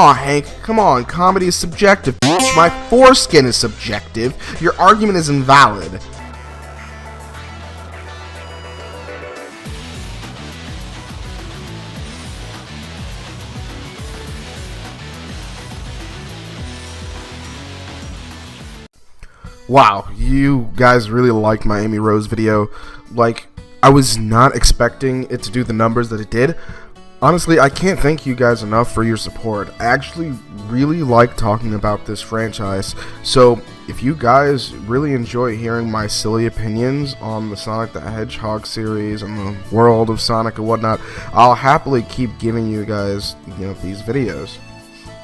Aw, Hank, come on, comedy is subjective. My foreskin is subjective. Your argument is invalid. Wow, you guys really liked my Amy Rose video. Like, I was not expecting it to do the numbers that it did. Honestly, I can't thank you guys enough for your support. I actually really like talking about this franchise, so if you guys really enjoy hearing my silly opinions on the Sonic the Hedgehog series and the world of Sonic and whatnot, I'll happily keep giving you guys, these videos.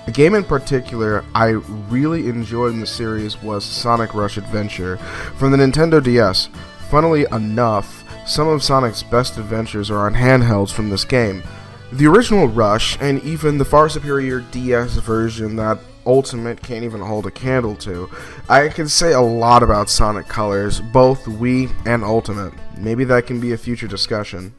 A game in particular I really enjoyed in the series was Sonic Rush Adventure from the Nintendo DS. Funnily enough, some of Sonic's best adventures are on handhelds from this game. The original Rush, and even the far superior DS version that Ultimate can't even hold a candle to. I can say a lot about Sonic Colors, both Wii and Ultimate. Maybe that can be a future discussion.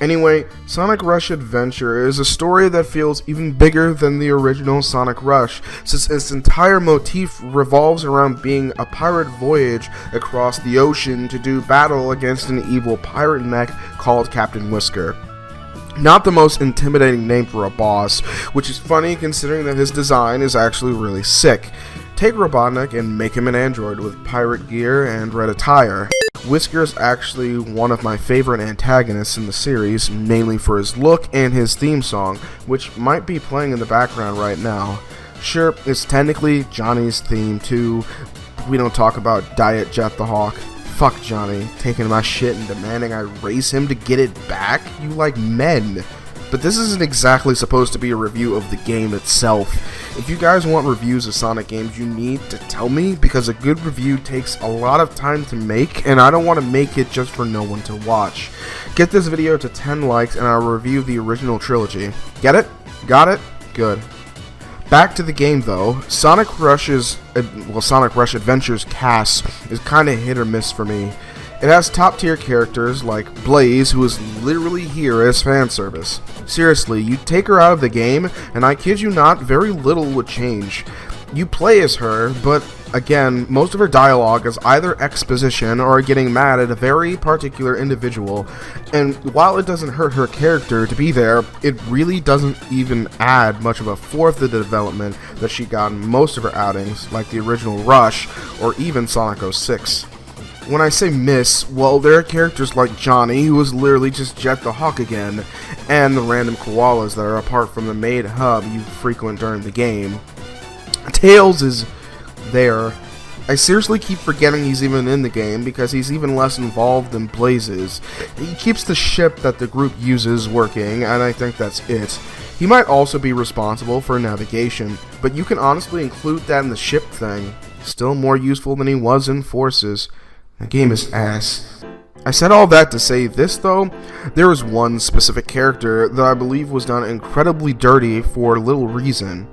Anyway, Sonic Rush Adventure is a story that feels even bigger than the original Sonic Rush, since its entire motif revolves around being a pirate voyage across the ocean to do battle against an evil pirate mech called Captain Whisker. Not the most intimidating name for a boss, which is funny considering that his design is actually really sick. Take Robotnik and make him an android with pirate gear and red attire. Whisker is actually one of my favorite antagonists in the series, mainly for his look and his theme song, which might be playing in the background right now. Sure, it's technically Johnny's theme too. We don't talk about Diet Jet the Hawk. Fuck Johnny, taking my shit and demanding I race him to get it back? You like men. But this isn't exactly supposed to be a review of the game itself. If you guys want reviews of Sonic games, you need to tell me, because a good review takes a lot of time to make, and I don't want to make it just for no one to watch. Get this video to 10 likes and I'll review the original trilogy. Get it? Got it? Good. Back to the game though, Sonic Rush Adventure's cast is kinda hit or miss for me. It has top tier characters like Blaze, who is literally here as fan service. Seriously, you take her out of the game, and I kid you not, very little would change. You play as her, but again, most of her dialogue is either exposition or getting mad at a very particular individual, and while it doesn't hurt her character to be there, it really doesn't even add much of a fourth of the development that she got in most of her outings, like the original Rush or even Sonic 06. When I say miss, well, there are characters like Johnny, who is literally just Jet the Hawk again, and the random koalas that are apart from the main hub you frequent during the game. Tails is there. I seriously keep forgetting he's even in the game because he's even less involved than Blaze is. He keeps the ship that the group uses working, and I think that's it. He might also be responsible for navigation, but you can honestly include that in the ship thing. Still more useful than he was in Forces. The game is ass. I said all that to say this though, there is one specific character that I believe was done incredibly dirty for little reason.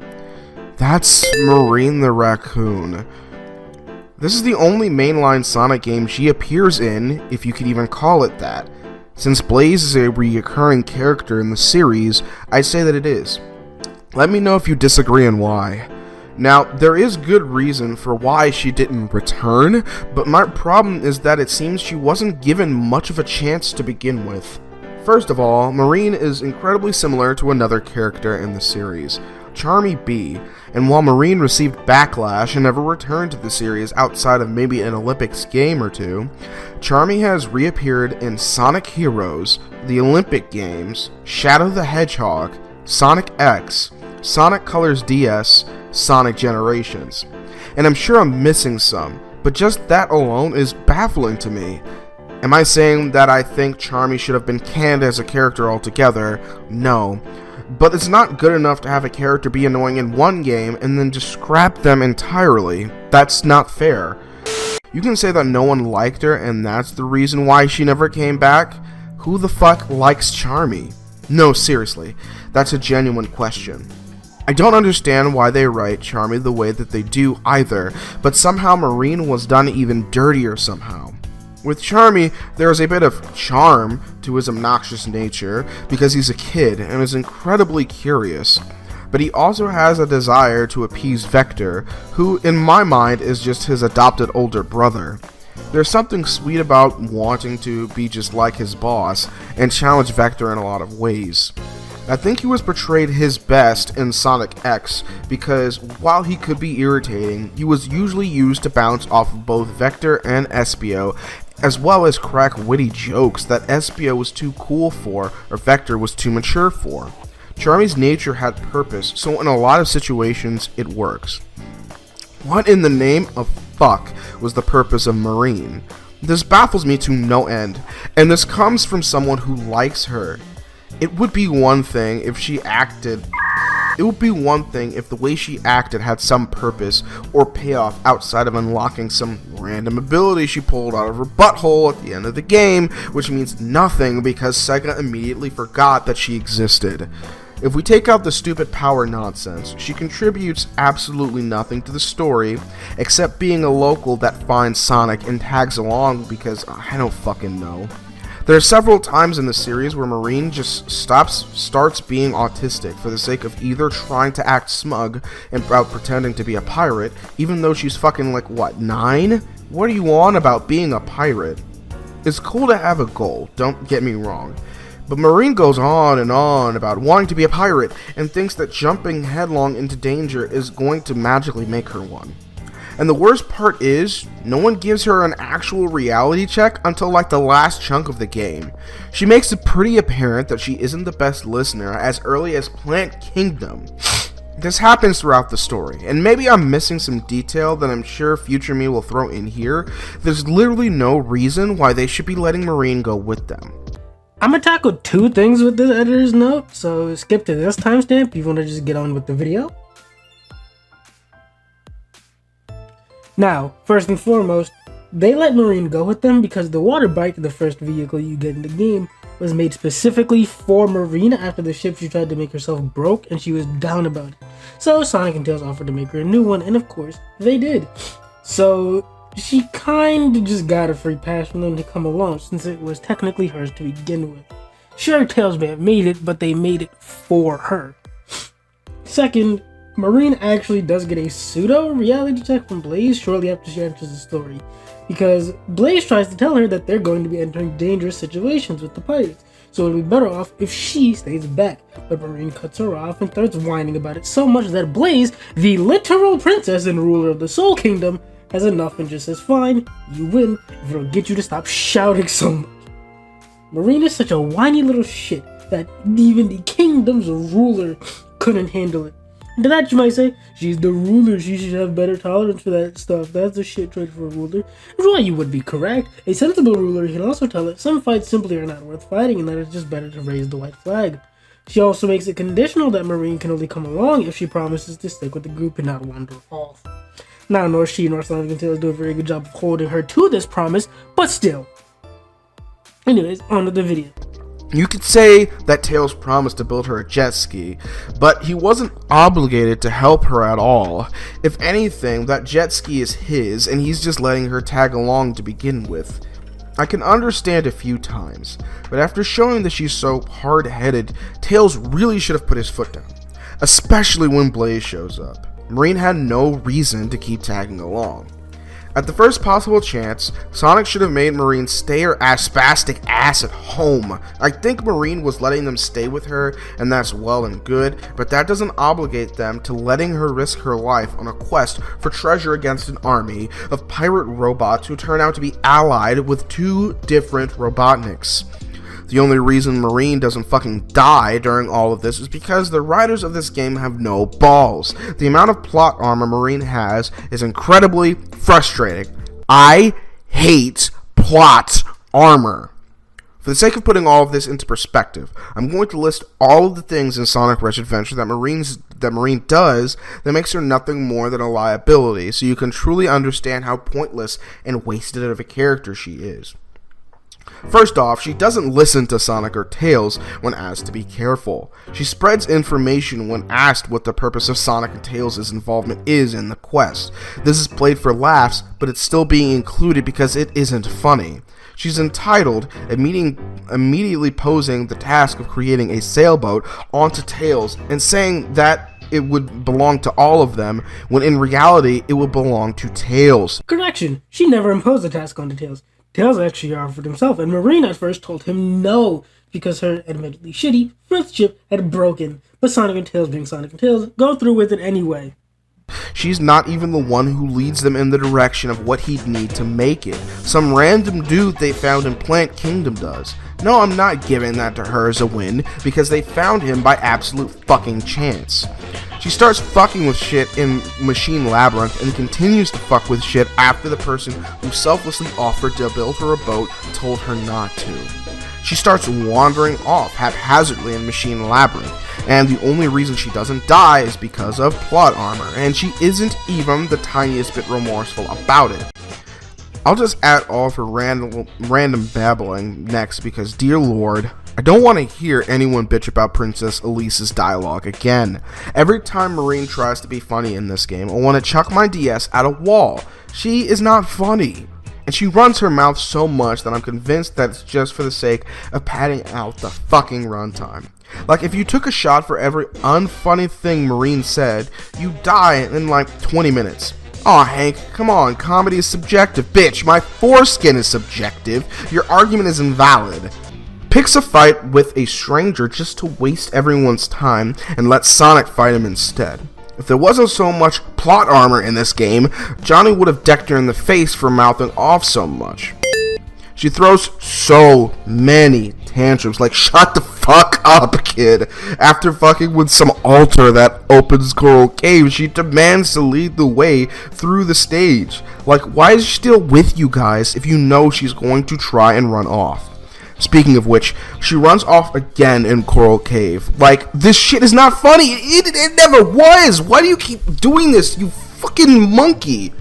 That's Marine the Raccoon. This is the only mainline Sonic game she appears in, if you could even call it that. Since Blaze is a recurring character in the series, I'd say that it is. Let me know if you disagree and why. Now, there is good reason for why she didn't return, but my problem is that it seems she wasn't given much of a chance to begin with. First of all, Marine is incredibly similar to another character in the series, Charmy B, and while Marine received backlash and never returned to the series outside of maybe an Olympics game or two, Charmy has reappeared in Sonic Heroes, the Olympic Games, Shadow the Hedgehog, Sonic X, Sonic Colors DS, Sonic Generations. And I'm sure I'm missing some, but just that alone is baffling to me. Am I saying that I think Charmy should have been canned as a character altogether? No. But it's not good enough to have a character be annoying in one game and then just scrap them entirely. That's not fair. You can say that no one liked her and that's the reason why she never came back. Who the fuck likes Charmy? No, seriously, that's a genuine question. I don't understand why they write Charmy the way that they do either, but somehow Marine was done even dirtier somehow. With Charmy, there is a bit of charm to his obnoxious nature because he's a kid and is incredibly curious. but he also has a desire to appease Vector, who in my mind is just his adopted older brother. There's something sweet about wanting to be just like his boss and challenge Vector in a lot of ways. I think he was portrayed his best in Sonic X because while he could be irritating, he was usually used to bounce off of both Vector and Espio, as well as crack witty jokes that Espio was too cool for or Vector was too mature for. Charmy's nature had purpose, so in a lot of situations it works. What in the name of fuck was the purpose of Marine? This baffles me to no end, and this comes from someone who likes her. It would be one thing if the way she acted had some purpose or payoff outside of unlocking some random ability she pulled out of her butthole at the end of the game, which means nothing because Sega immediately forgot that she existed. If we take out the stupid power nonsense, she contributes absolutely nothing to the story, except being a local that finds Sonic and tags along because I don't fucking know. There are several times in the series where Marine just starts being autistic for the sake of either trying to act smug and pretending to be a pirate, even though she's fucking like, what, 9? What are you on about being a pirate? It's cool to have a goal, don't get me wrong. But Marine goes on and on about wanting to be a pirate and thinks that jumping headlong into danger is going to magically make her one. And the worst part is, no one gives her an actual reality check until like the last chunk of the game. She makes it pretty apparent that she isn't the best listener as early as Plant Kingdom. This happens throughout the story, and maybe I'm missing some detail that I'm sure future me will throw in here. There's literally no reason why they should be letting Marine go with them. I'm gonna tackle 2 things with this editor's note, so skip to this timestamp if you want to just get on with the video. Now, first and foremost, they let Marine go with them because the water bike, the first vehicle you get in the game, was made specifically for Marine after the ship she tried to make herself broke and she was down about it. So Sonic and Tails offered to make her a new one, and of course, they did. So she kinda just got a free pass from them to come along since it was technically hers to begin with. Sure, Tails may have made it, but they made it for her. Second, Marine actually does get a pseudo-reality check from Blaze shortly after she enters the story, because Blaze tries to tell her that they're going to be entering dangerous situations with the pirates, so it would be better off if she stays back, but Marine cuts her off and starts whining about it so much that Blaze, the literal princess and ruler of the Soul Kingdom, has enough and just says, fine, you win, if it'll get you to stop shouting so much. Marine is such a whiny little shit that even the kingdom's ruler couldn't handle it. To that you might say, she's the ruler, she should have better tolerance for that stuff. That's a shit trait for a ruler. Which while you would be correct, a sensible ruler can also tell it some fights simply are not worth fighting and that it's just better to raise the white flag. She also makes it conditional that Marine can only come along if she promises to stick with the group and not wander off. Now, nor she nor Sonic and Tails do a very good job of holding her to this promise, but still. Anyways, on to the video. You could say that Tails promised to build her a jet ski, but he wasn't obligated to help her at all. If anything, that jet ski is his, and he's just letting her tag along to begin with. I can understand a few times, but after showing that she's so hard-headed, Tails really should have put his foot down, especially when Blaze shows up. Marine had no reason to keep tagging along. At the first possible chance, Sonic should have made Marine stay her spastic ass at home. I think Marine was letting them stay with her, and that's well and good, but that doesn't obligate them to letting her risk her life on a quest for treasure against an army of pirate robots who turn out to be allied with 2 different Robotniks. The only reason Marine doesn't fucking die during all of this is because the writers of this game have no balls. The amount of plot armor Marine has is incredibly frustrating. I hate plot armor. For the sake of putting all of this into perspective, I'm going to list all of the things in Sonic Rush Adventure that Marine does that makes her nothing more than a liability, so you can truly understand how pointless and wasted of a character she is. First off, she doesn't listen to Sonic or Tails when asked to be careful. She spreads information when asked what the purpose of Sonic and Tails' involvement is in the quest. This is played for laughs, but it's still being included because it isn't funny. She's entitled, immediately posing the task of creating a sailboat onto Tails and saying that it would belong to all of them, when in reality, it would belong to Tails. Correction, she never imposed the task onto Tails. Tails actually offered himself, and Marine at first told him no, because her admittedly shitty first ship had broken. But Sonic and Tails being Sonic and Tails, go through with it anyway. She's not even the one who leads them in the direction of what he'd need to make it. Some random dude they found in Plant Kingdom does. No, I'm not giving that to her as a win, because they found him by absolute fucking chance. She starts fucking with shit in Machine Labyrinth and continues to fuck with shit after the person who selflessly offered to build her a boat told her not to. She starts wandering off haphazardly in Machine Labyrinth, and the only reason she doesn't die is because of plot armor, and she isn't even the tiniest bit remorseful about it. I'll just add all of her random babbling next because, dear lord, I don't want to hear anyone bitch about Princess Elise's dialogue again. Every time Marine tries to be funny in this game, I want to chuck my DS at a wall. She is not funny. And she runs her mouth so much that I'm convinced that it's just for the sake of padding out the fucking runtime. Like, if you took a shot for every unfunny thing Marine said, you die in like 20 minutes. Aw, Hank, come on, comedy is subjective. Bitch, my foreskin is subjective. Your argument is invalid. Picks a fight with a stranger just to waste everyone's time and let Sonic fight him instead. If there wasn't so much plot armor in this game, Johnny would have decked her in the face for mouthing off so much. She throws so many tantrums, like, shut the fuck up, kid. After fucking with some altar that opens Coral Cave, she demands to lead the way through the stage. Like, why is she still with you guys if you know she's going to try and run off? Speaking of which, she runs off again in Coral Cave. Like, this shit is not funny. It never was. Why do you keep doing this, you fucking monkey?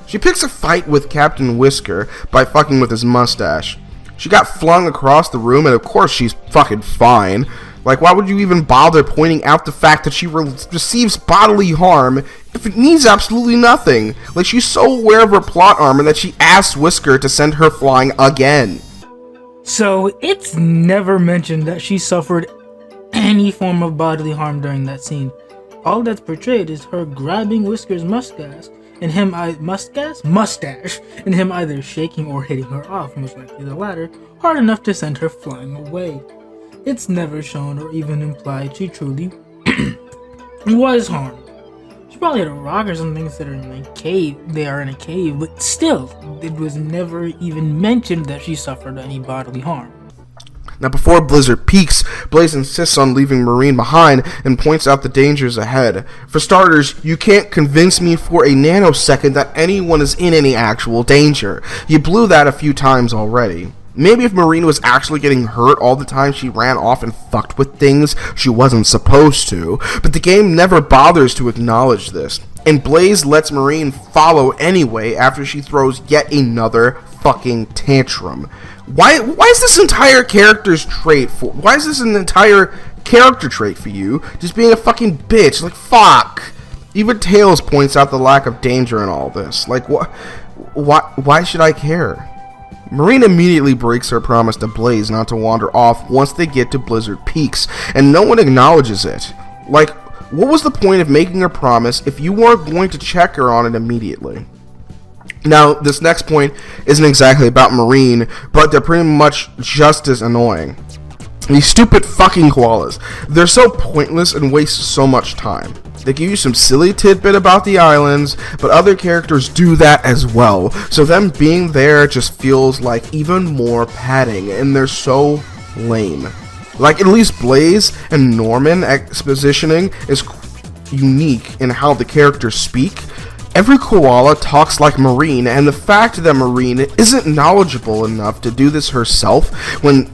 She picks a fight with Captain Whisker by fucking with his mustache. She got flung across the room, and of course she's fucking fine. Like, why would you even bother pointing out the fact that she receives bodily harm if it means absolutely nothing? Like, she's so aware of her plot armor that she asks Whisker to send her flying again. So, it's never mentioned that she suffered any form of bodily harm during that scene. All that's portrayed is her grabbing Whisker's mustache, and him either shaking or hitting her off, most likely the latter, hard enough to send her flying away. It's never shown or even implied she truly was harmed. She probably had a rock or something considering they are in a cave, but still, it was never even mentioned that she suffered any bodily harm. Now, before Blizzard peaks, Blaze insists on leaving Marine behind and points out the dangers ahead. For starters, you can't convince me for a nanosecond that anyone is in any actual danger. You blew that a few times already. Maybe if Marine was actually getting hurt all the time she ran off and fucked with things she wasn't supposed to, but the game never bothers to acknowledge this. And Blaze lets Marine follow anyway after she throws yet another fucking tantrum. Why is this entire character's trait for? Why is this an entire character trait for you? Just being a fucking bitch. Like, fuck. Even Tails points out the lack of danger in all this. Like, why should I care? Marine immediately breaks her promise to Blaze not to wander off once they get to Blizzard Peaks, and no one acknowledges it. Like, what was the point of making her promise if you weren't going to check her on it immediately? Now, this next point isn't exactly about Marine, but they're pretty much just as annoying. These stupid fucking koalas. They're so pointless and waste so much time. They give you some silly tidbit about the islands, but other characters do that as well. So them being there just feels like even more padding, and they're so lame. Like, at least Blaze and Norman expositioning is unique in how the characters speak. Every koala talks like Marine, and the fact that Marine isn't knowledgeable enough to do this herself when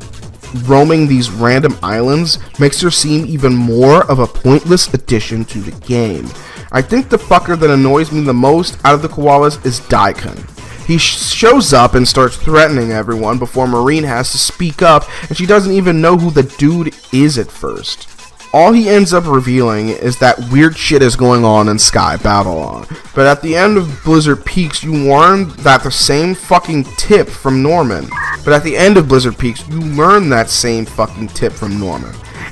roaming these random islands makes her seem even more of a pointless addition to the game. I think the fucker that annoys me the most out of the koalas is Daikon. He shows up and starts threatening everyone before Marine has to speak up, and she doesn't even know who the dude is at first. All he ends up revealing is that weird shit is going on in Sky Babylon. But at the end of Blizzard Peaks, you learn that the same fucking tip from Norman.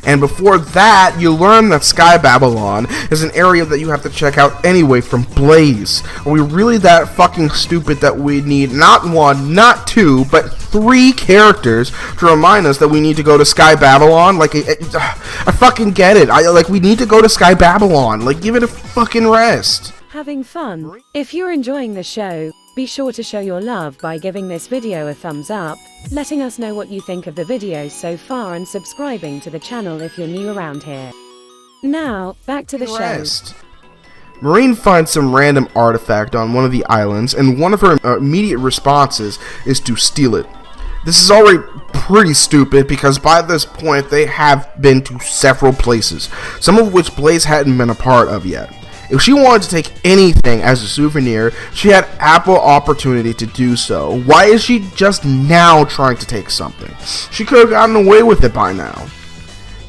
And before that, you learn that Sky Babylon is an area that you have to check out anyway from Blaze. Are we really that fucking stupid that we need not one, not two, but 3 characters to remind us that we need to go to Sky Babylon? Like, I fucking get it. We need to go to Sky Babylon. Like, give it a fucking rest. Having fun? If you're enjoying the show, be sure to show your love by giving this video a thumbs up, letting us know what you think of the video so far, and subscribing to the channel if you're new around here. Now, back to the show. Marine finds some random artifact on one of the islands, and one of her immediate responses is to steal it. This is already pretty stupid because by this point they have been to several places, some of which Blaze hadn't been a part of yet. If she wanted to take anything as a souvenir, she had ample opportunity to do so. Why is she just now trying to take something? She could have gotten away with it by now.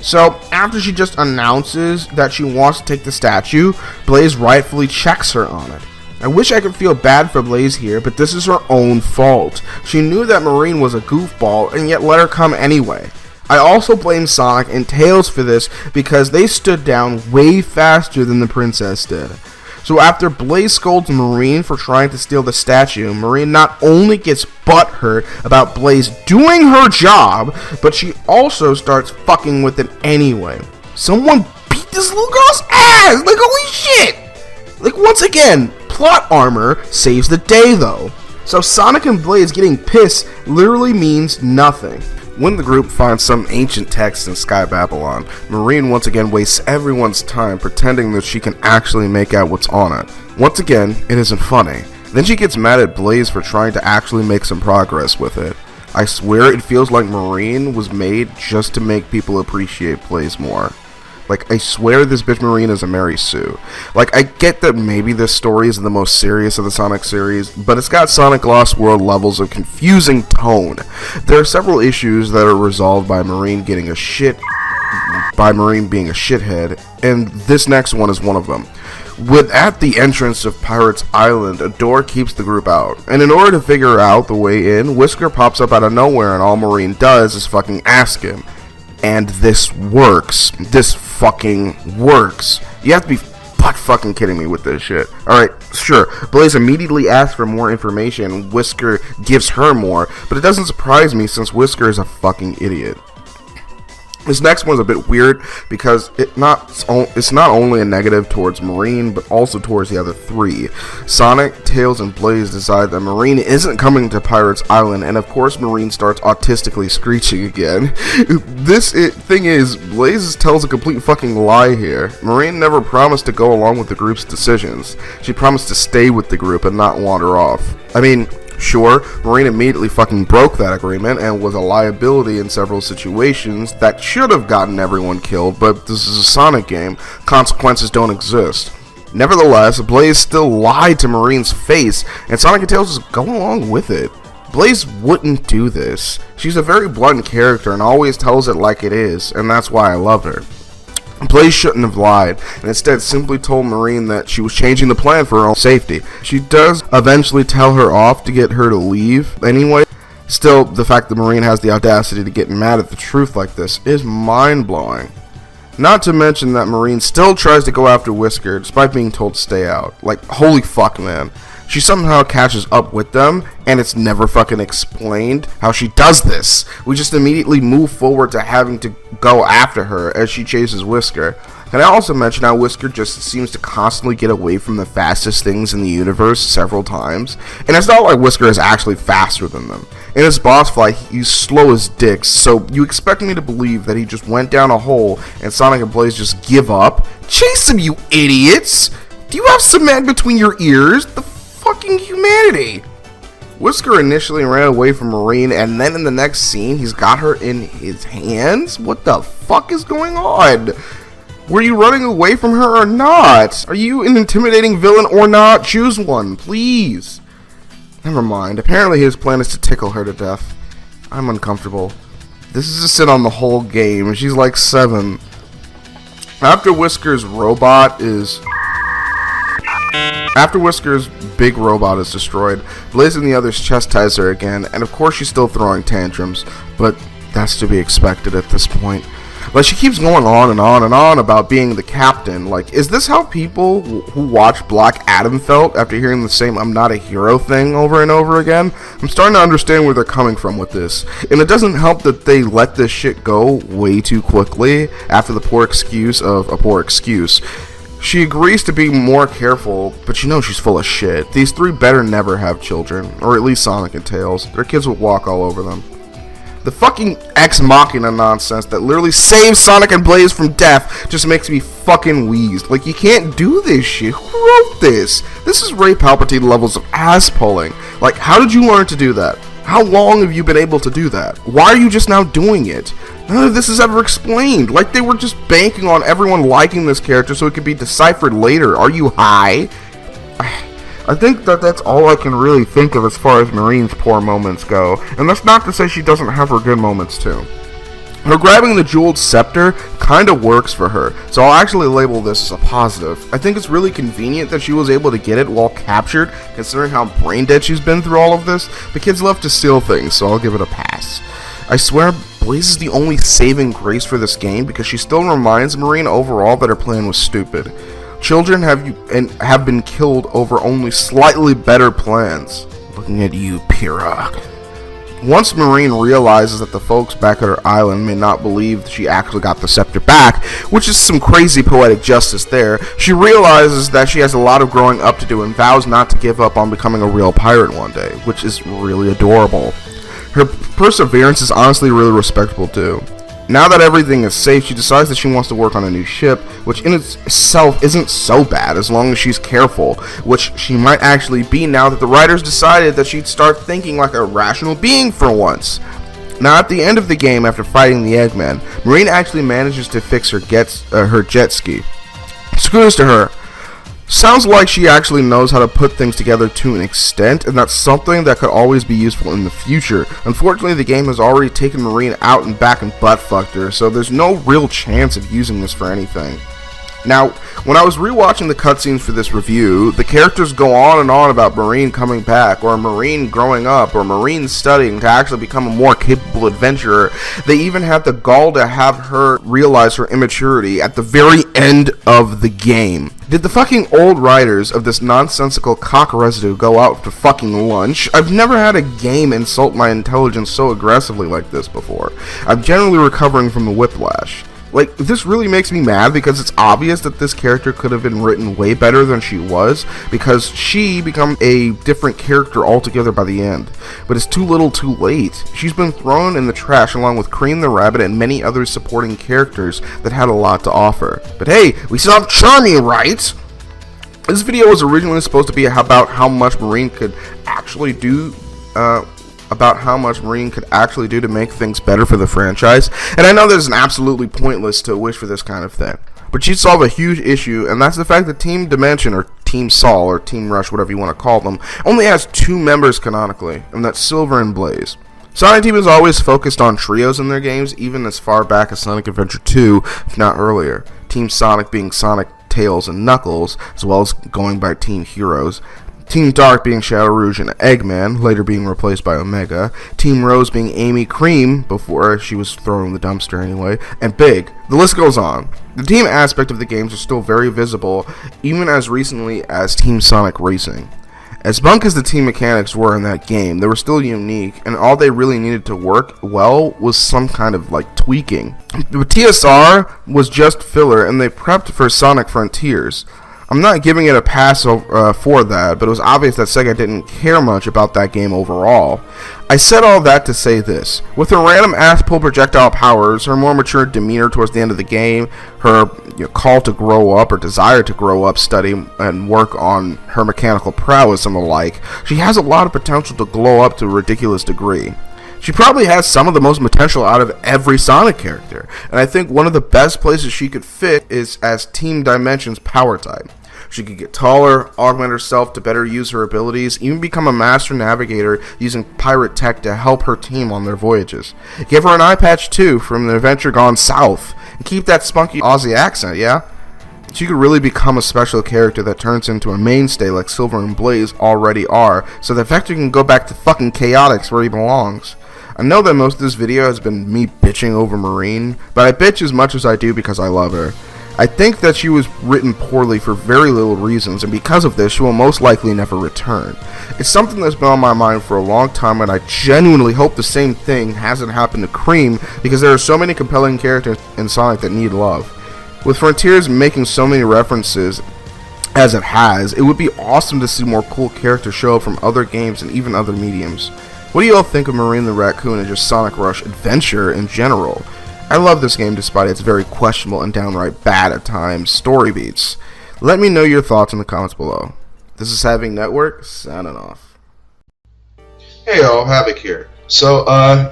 So, after she just announces that she wants to take the statue, Blaze rightfully checks her on it. I wish I could feel bad for Blaze here, but this is her own fault. She knew that Marine was a goofball, and yet let her come anyway. I also blame Sonic and Tails for this because they stood down way faster than the princess did. So after Blaze scolds Marine for trying to steal the statue, Marine not only gets butthurt about Blaze doing her job, but she also starts fucking with it anyway. Someone beat this little girl's ass! Like, holy shit! Like, once again, plot armor saves the day though. So Sonic and Blaze getting pissed literally means nothing. When the group finds some ancient text in Sky Babylon, Marine once again wastes everyone's time pretending that she can actually make out what's on it. Once again, it isn't funny. Then she gets mad at Blaze for trying to actually make some progress with it. I swear it feels like Marine was made just to make people appreciate Blaze more. Like, I swear this bitch Marine is a Mary Sue. Like, I get that maybe this story isn't the most serious of the Sonic series, but it's got Sonic Lost World levels of confusing tone. There are several issues that are resolved by Marine being a shithead, and this next one is one of them. At the entrance of Pirates Island, a door keeps the group out, and in order to figure out the way in, Whisker pops up out of nowhere, and all Marine does is fucking ask him. And this works. This fucking works. You have to be butt fucking kidding me with this shit. Alright, sure. Blaze immediately asks for more information. Whisker gives her more. But it doesn't surprise me since Whisker is a fucking idiot. This next one's a bit weird because it's not only a negative towards Marine, but also towards the other 3. Sonic, Tails, and Blaze decide that Marine isn't coming to Pirates Island, and of course Marine starts autistically screeching again. Thing is, Blaze tells a complete fucking lie here. Marine never promised to go along with the group's decisions. She promised to stay with the group and not wander off. I mean, sure, Marine immediately fucking broke that agreement and was a liability in several situations that should have gotten everyone killed, but this is a Sonic game. Consequences don't exist. Nevertheless, Blaze still lied to Marine's face, and Sonic and Tails just go along with it. Blaze wouldn't do this. She's a very blunt character and always tells it like it is, and that's why I love her. Blaze shouldn't have lied, and instead simply told Marine that she was changing the plan for her own safety. She does eventually tell her off to get her to leave anyway. Still, the fact that Marine has the audacity to get mad at the truth like this is mind-blowing. Not to mention that Marine still tries to go after Whisker despite being told to stay out. Like, holy fuck, man. She somehow catches up with them, and it's never fucking explained how she does this. We just immediately move forward to having to go after her as she chases Whisker. Can I also mention how Whisker just seems to constantly get away from the fastest things in the universe several times? And it's not like Whisker is actually faster than them. In his boss fight, he's slow as dicks, so you expect me to believe that he just went down a hole and Sonic and Blaze just give up? Chase him, you idiots! Do you have cement between your ears? The fucking humanity! Whisker initially ran away from Marine, and then in the next scene, he's got her in his hands? What the fuck is going on? Were you running away from her or not? Are you an intimidating villain or not? Choose one, please. Never mind. Apparently his plan is to tickle her to death. I'm uncomfortable. This is a sit on the whole game. She's like 7. After Whisker's big robot is destroyed, Blaze and the others chastise her again, and of course she's still throwing tantrums, but that's to be expected at this point. Like, she keeps going on and on and on about being the captain. Like, is this how people who watch Black Adam felt after hearing the same "I'm not a hero" thing over and over again? I'm starting to understand where they're coming from with this. And it doesn't help that they let this shit go way too quickly after the poor excuse of a poor excuse. She agrees to be more careful, but you know she's full of shit. These three better never have children, or at least Sonic and Tails. Their kids will walk all over them. The fucking Ex Machina nonsense that literally saves Sonic and Blaze from death just makes me fucking wheezed. Like, you can't do this shit. Who wrote this? This is Ray Palpatine levels of ass pulling. Like, how did you learn to do that? How long have you been able to do that? Why are you just now doing it? None of this is ever explained. Like, they were just banking on everyone liking this character so it could be deciphered later. Are you high? I think that's all I can really think of as far as Marine's poor moments go. And that's not to say she doesn't have her good moments too. Her grabbing the jeweled scepter kinda works for her, so I'll actually label this as a positive. I think it's really convenient that she was able to get it while captured, considering how brain dead she's been through all of this. The kids love to steal things, so I'll give it a pass. I swear, Blaze is the only saving grace for this game because she still reminds Marine overall that her plan was stupid. Children have been killed over only slightly better plans. Looking at you, Pyrrha. Once Marine realizes that the folks back at her island may not believe she actually got the scepter back, which is some crazy poetic justice there, she realizes that she has a lot of growing up to do and vows not to give up on becoming a real pirate one day, which is really adorable. Her perseverance is honestly really respectable too. Now that everything is safe, she decides that she wants to work on a new ship, which in itself isn't so bad as long as she's careful, which she might actually be now that the writers decided that she'd start thinking like a rational being for once. Now at the end of the game, after fighting the Eggman, Marine actually manages to fix her jet ski. Screws to her. Sounds like she actually knows how to put things together to an extent, and that's something that could always be useful in the future. Unfortunately, the game has already taken Marine out and back and butt-fucked her, so there's no real chance of using this for anything. Now, when I was rewatching the cutscenes for this review, the characters go on and on about Marine coming back, or Marine growing up, or Marine studying to actually become a more capable adventurer. They even had the gall to have her realize her immaturity at the very end of the game. Did the fucking old writers of this nonsensical cock residue go out to fucking lunch? I've never had a game insult my intelligence so aggressively like this before. I'm generally recovering from the whiplash. Like, this really makes me mad because it's obvious that this character could have been written way better than she was, because she became a different character altogether by the end. But it's too little too late. She's been thrown in the trash along with Cream the Rabbit and many other supporting characters that had a lot to offer. But hey, we still have Charmy, right? This video was originally supposed to be about how much Marine could actually do to make things better for the franchise, and I know this is absolutely pointless to wish for this kind of thing, but she'd solve a huge issue, and that's the fact that Team Dimension, or Team Sol, or Team Rush, whatever you want to call them, only has 2 members canonically, and that's Silver and Blaze. Sonic Team is always focused on trios in their games, even as far back as Sonic Adventure 2, if not earlier. Team Sonic being Sonic, Tails, and Knuckles, as well as going by Team Heroes. Team Dark being Shadow Rouge and Eggman, later being replaced by Omega. Team Rose being Amy Cream, before she was thrown in the dumpster anyway, and Big. The list goes on. The team aspect of the games is still very visible, even as recently as Team Sonic Racing. As bunk as the team mechanics were in that game, they were still unique, and all they really needed to work well was some kind of like tweaking. But TSR was just filler, and they prepped for Sonic Frontiers. I'm not giving it a pass for that, but it was obvious that Sega didn't care much about that game overall. I said all that to say this. With her random ass-pull projectile powers, her more mature demeanor towards the end of the game, her call to grow up or desire to grow up, study, and work on her mechanical prowess and the like, she has a lot of potential to glow up to a ridiculous degree. She probably has some of the most potential out of every Sonic character, and I think one of the best places she could fit is as Team Dimension's power type. She could get taller, augment herself to better use her abilities, even become a master navigator using pirate tech to help her team on their voyages. Give her an eye patch too from the adventure gone south, and keep that spunky Aussie accent, yeah? She could really become a special character that turns into a mainstay like Silver and Blaze already are, so that Vector can go back to fucking Chaotix where he belongs. I know that most of this video has been me bitching over Marine, but I bitch as much as I do because I love her. I think that she was written poorly for very little reasons, and because of this, she will most likely never return. It's something that's been on my mind for a long time, and I genuinely hope the same thing hasn't happened to Cream, because there are so many compelling characters in Sonic that need love. With Frontiers making so many references as it has, it would be awesome to see more cool characters show up from other games and even other mediums. What do you all think of Marine the Raccoon and just Sonic Rush Adventure in general? I love this game despite its very questionable and downright bad at times story beats. Let me know your thoughts in the comments below. This is Having Network, signing off. Hey y'all, Havoc here. So,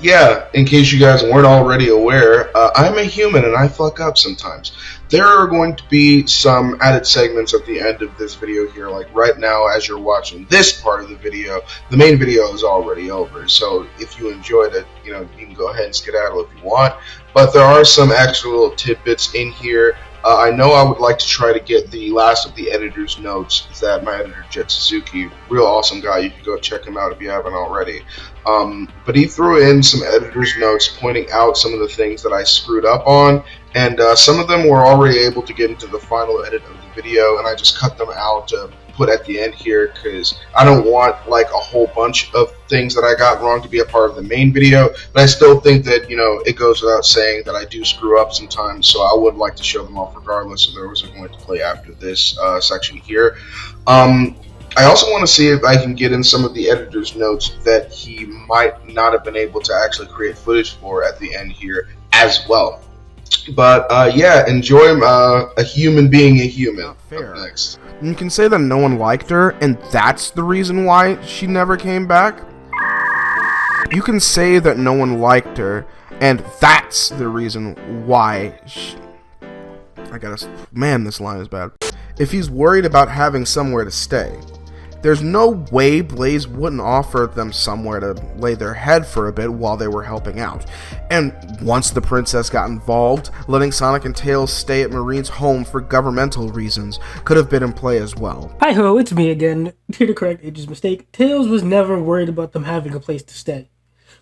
yeah, in case you guys weren't already aware, I'm a human and I fuck up sometimes. There are going to be some added segments at the end of this video here, like right now as you're watching this part of the video, the main video is already over. So if you enjoyed it, you can go ahead and skedaddle if you want. But there are some extra little tidbits in here. I know I would like to try to get the last of the editor's notes that my editor, Jet Suzuki, real awesome guy, you can go check him out if you haven't already. But he threw in some editor's notes pointing out some of the things that I screwed up on, and some of them were already able to get into the final edit of the video, and I just cut them out to put at the end here because I don't want like a whole bunch of things that I got wrong to be a part of the main video, but I still think that it goes without saying that I do screw up sometimes, so I would like to show them off regardless if there was going to play after this section here. I also want to see if I can get in some of the editor's notes that he might not have been able to actually create footage for at the end here as well. But yeah, enjoy a human being a human. Fair. Up next. You can say that no one liked her, and that's the reason why she never came back. You can say that no one liked her, and that's the reason why man, this line is bad. If he's worried about having somewhere to stay. There's no way Blaze wouldn't offer them somewhere to lay their head for a bit while they were helping out. And once the princess got involved, letting Sonic and Tails stay at Marine's home for governmental reasons could have been in play as well. Hi ho, it's me again. Here to correct Age's mistake. Tails was never worried about them having a place to stay.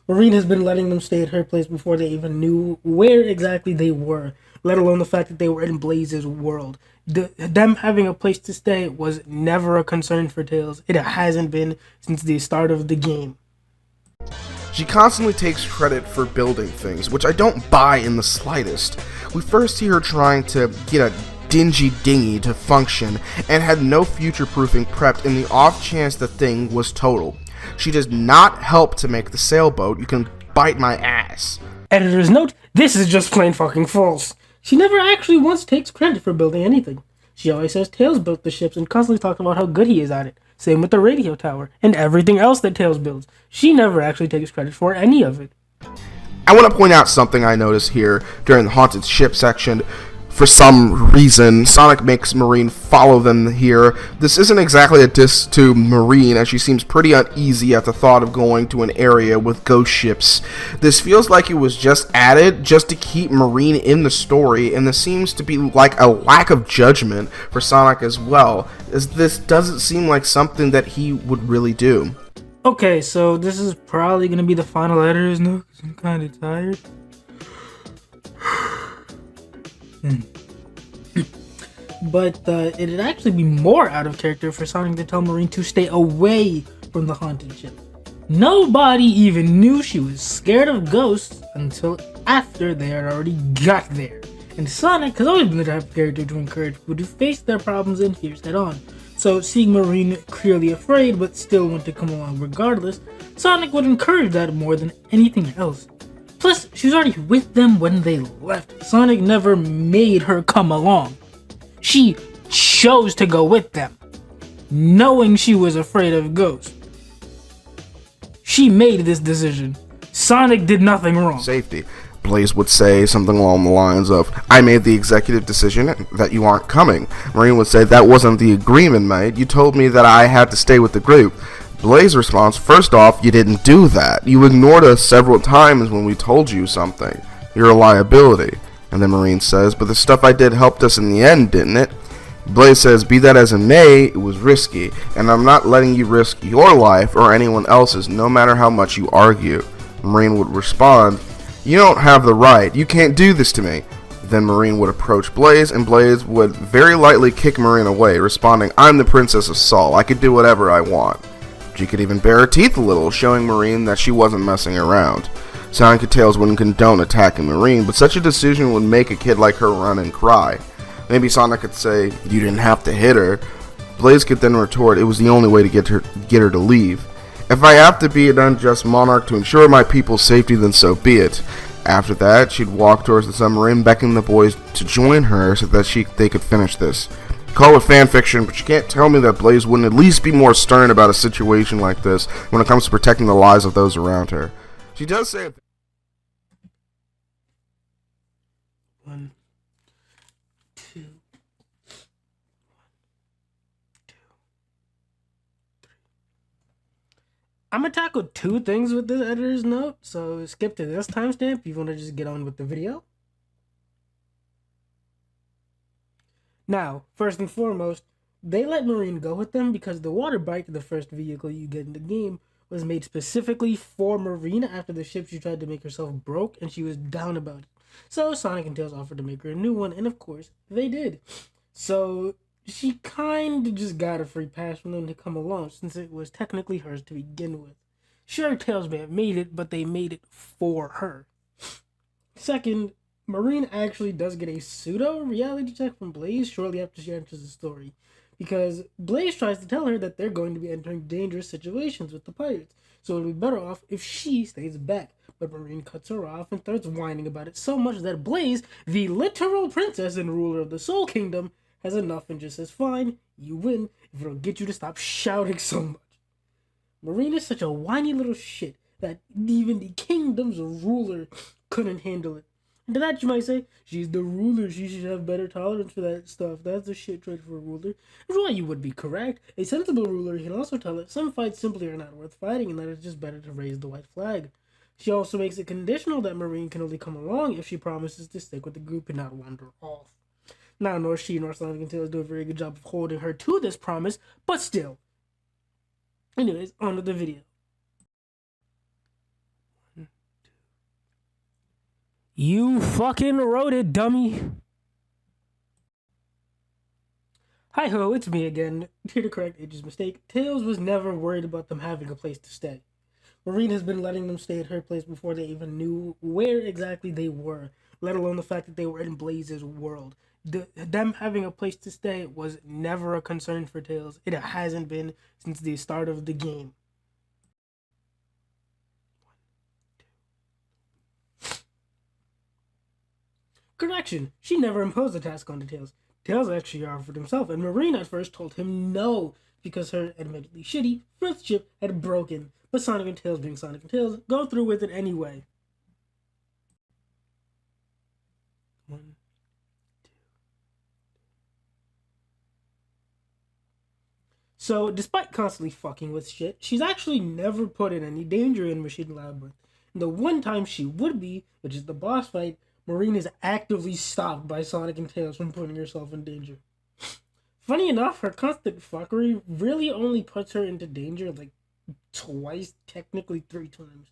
Marine has been letting them stay at her place before they even knew where exactly they were, let alone the fact that they were in Blaze's world. Them having a place to stay was never a concern for Tails. It hasn't been since the start of the game. She constantly takes credit for building things, which I don't buy in the slightest. We first see her trying to get a dingy dinghy to function and had no future-proofing prepped in the off chance the thing was total. She does not help to make the sailboat. You can bite my ass. Editor's note, this is just plain fucking false. She never actually once takes credit for building anything. She always says Tails built the ships and constantly talks about how good he is at it. Same with the radio tower and everything else that Tails builds. She never actually takes credit for any of it. I want to point out something I noticed here during the haunted ship section. For some reason, Sonic makes Marine follow them here. This isn't exactly a diss to Marine, as she seems pretty uneasy at the thought of going to an area with ghost ships. This feels like it was just added just to keep Marine in the story, and this seems to be like a lack of judgment for Sonic as well, as this doesn't seem like something that he would really do. Okay, so this is probably going to be the final editor's note, because I'm kind of tired. But it'd actually be more out of character for Sonic to tell Marine to stay away from the haunted ship. Nobody even knew she was scared of ghosts until after they had already got there. And Sonic has always been the type of character to encourage people to face their problems and fears head on. So seeing Marine clearly afraid but still want to come along regardless, Sonic would encourage that more than anything else. Plus, she was already with them when they left. Sonic never made her come along. She chose to go with them, knowing she was afraid of ghosts. She made this decision. Sonic did nothing wrong. Safety. Blaze would say something along the lines of, I made the executive decision that you aren't coming. Marine would say, that wasn't the agreement made. You told me that I had to stay with the group. Blaze responds, first off, you didn't do that. You ignored us several times when we told you something. You're a liability. And then Marine says, but the stuff I did helped us in the end, didn't it? Blaze says, be that as it may, it was risky, and I'm not letting you risk your life or anyone else's, no matter how much you argue. Marine would respond, "You don't have the right, you can't do this to me." Then Marine would approach Blaze, and Blaze would very lightly kick Marine away, responding, "I'm the Princess of Sol, I could do whatever I want." She could even bare her teeth a little, showing Marine that she wasn't messing around. Sonic and Tails wouldn't condone attacking Marine, but such a decision would make a kid like her run and cry. Maybe Sonic could say, "You didn't have to hit her." Blaze could then retort, "It was the only way to get her to leave. If I have to be an unjust monarch to ensure my people's safety, then so be it." After that, she'd walk towards the submarine, beckoning the boys to join her so that they could finish this. Call it fanfiction, but you can't tell me that Blaze wouldn't at least be more stern about a situation like this when it comes to protecting the lives of those around her. She does say... One, two, I'm gonna tackle two things with this editor's note, so skip to this timestamp if you want to just get on with the video. Now, first and foremost, they let Marine go with them because the water bike, the first vehicle you get in the game, was made specifically for Marine after the ship she tried to make herself broke and she was down about it. So Sonic and Tails offered to make her a new one, and of course, they did. So she kind of just got a free pass from them to come along since it was technically hers to begin with. Sure, Tails may have made it, but they made it for her. Second, Marine actually does get a pseudo-reality check from Blaze shortly after she enters the story, because Blaze tries to tell her that they're going to be entering dangerous situations with the pirates, so it would be better off if she stays back. But Marine cuts her off and starts whining about it so much that Blaze, the literal princess and ruler of the Soul Kingdom, has enough and just says, "Fine, you win if it'll get you to stop shouting so much." Marine is such a whiny little shit that even the kingdom's ruler couldn't handle it. And to that you might say, she's the ruler, she should have better tolerance for that stuff. That's a shit trait for a ruler. And while you would be correct, a sensible ruler can also tell that some fights simply are not worth fighting and that it's just better to raise the white flag. She also makes it conditional that Marine can only come along if she promises to stick with the group and not wander off. Now, nor she nor Sonic and Tails do a very good job of holding her to this promise, but still. Anyways, on to the video. You fucking wrote it, dummy. Hi-ho, it's me again. Here to correct Age's mistake. Tails was never worried about them having a place to stay. Marine has been letting them stay at her place before they even knew where exactly they were, let alone the fact that they were in Blaze's world. Them having a place to stay was never a concern for Tails. It hasn't been since the start of the game. Correction, she never imposed a task onto Tails. Tails actually offered himself, and Marine at first told him no, because her admittedly shitty first ship had broken. But Sonic and Tails being Sonic and Tails, go through with it anyway. One, two. So, despite constantly fucking with shit, she's actually never put in any danger in Machine Labyrinth. And the one time she would be, which is the boss fight, Marine is actively stopped by Sonic and Tails from putting herself in danger. Funny enough, her constant fuckery really only puts her into danger like twice, technically 3 times.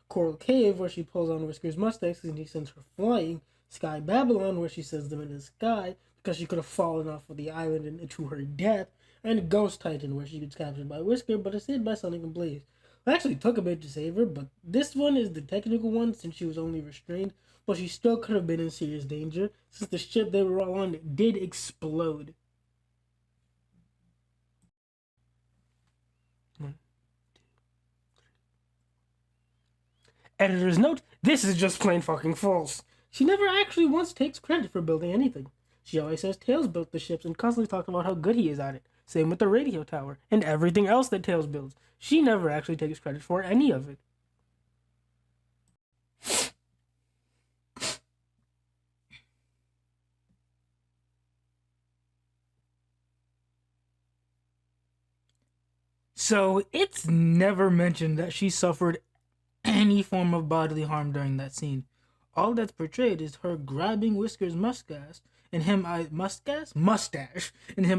Coral Cave, where she pulls on Whisker's mustache and he sends her flying. Sky Babylon, where she sends them into the sky because she could have fallen off of the island and to her death. And Ghost Titan, where she gets captured by Whisker but is saved by Sonic and Blaze. It actually took a bit to save her, but this one is the technical one since she was only restrained, but she still could have been in serious danger since the ship they were all on did explode. Editor's note, this is just plain fucking false. She never actually once takes credit for building anything. She always says Tails built the ships and constantly talks about how good he is at it. Same with the radio tower and everything else that Tails builds. She never actually takes credit for any of it. So it's never mentioned that she suffered any form of bodily harm during that scene. All that's portrayed is her grabbing Whisker's mustache and him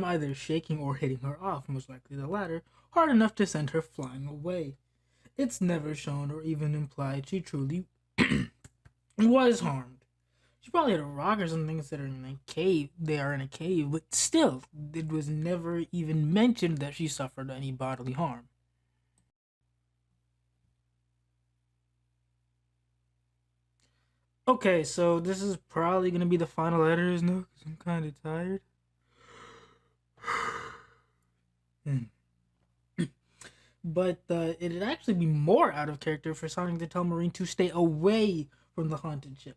either shaking or hitting her off, most likely the latter, hard enough to send her flying away. it's never shown or even implied she truly was harmed. She probably had a rock or something considering in a cave. They are in a cave, but still, it was never even mentioned that she suffered any bodily harm. Okay, so this is probably gonna be the final editor's note because I'm kind of tired. But it'd actually be more out of character for Sonic to tell Marine to stay away from the haunted ship.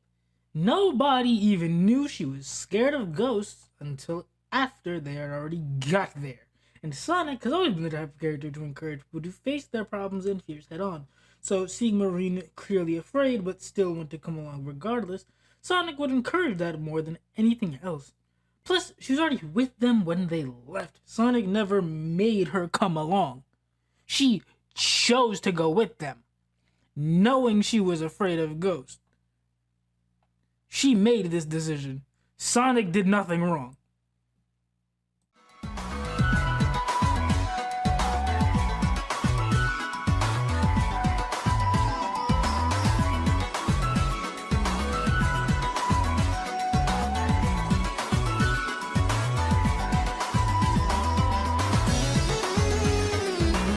Nobody even knew she was scared of ghosts until after they had already got there. And Sonic has always been the type of character to encourage people to face their problems and fears head on. So seeing Marine clearly afraid but still want to come along regardless, Sonic would encourage that more than anything else. Plus, she was already with them when they left. Sonic never made her come along. She chose to go with them, knowing she was afraid of ghosts. She made this decision. Sonic did nothing wrong.